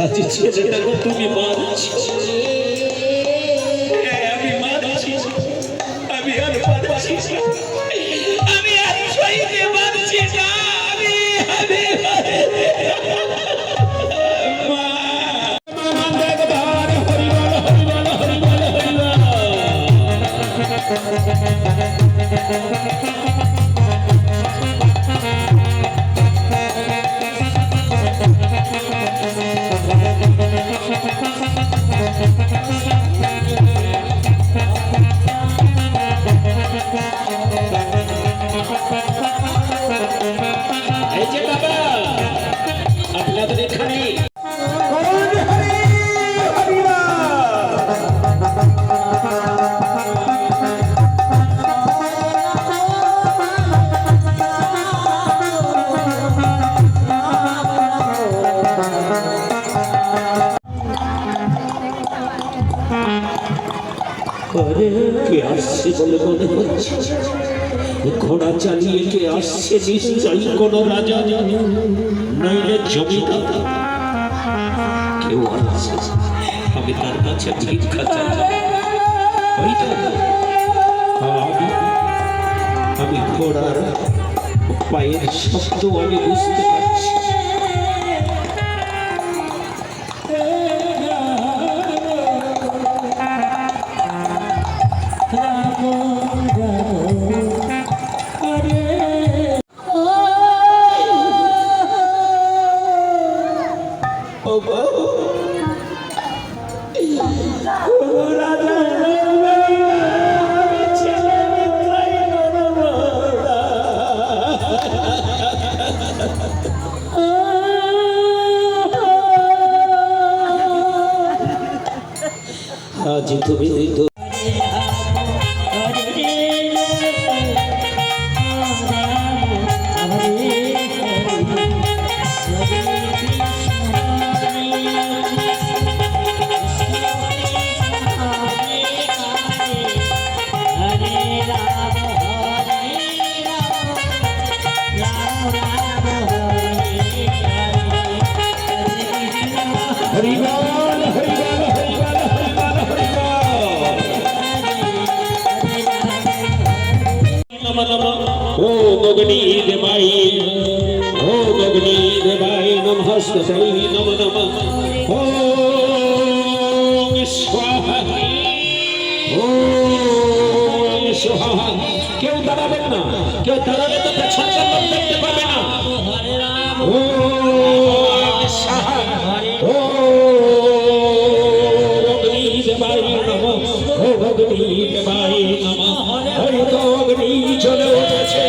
আজ ছেলেটাকে তুমি মারছ, আমি মারছি, আমি আর পারছি না, আমি আর সইতে পারছি না, কে আসছে বলে মনে হচ্ছে, ঘোড়া চালিয়ে কে আসছে, নিশ্চয়ই কোন রাজা নইলে জমিদার, কেউ আসছে, আমি তার কাছে ভিক্ষা চাই। আমি ঘোড়ার পায়ের শব্দ আমি বুঝতে পারছি। আজ তুমি ओ गगनी देवाय, ओ गगनी देवाय नमः स्तुते नमः नमः ओम स्वाहा, ओम स्वाहा। क्यों दाঁড়াবেন না, কেউ দাঁড়ালে তো পেছনটা লোক দেখতে পাবে না। ওম स्वाहा, ओम गगनी देवाय नमः, ओ गगनी देवाय नमः। हरि तो अग्नि चले उठेছে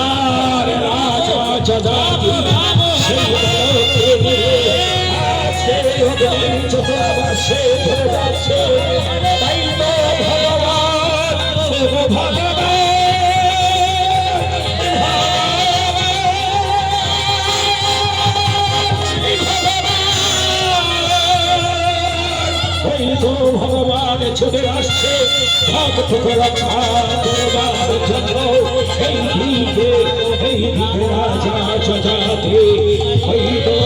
আর রাজা জাতি সেই বলতে আছে অগ্নি চতুর্বাসে ধরে যাচ্ছে, তাই তো ভগবান শিব ভগবান ভগবান ছুটে আসছে ভক্তকে রক্ষা করবার জন্য। এই দিকে রাজা জাতি, এই তো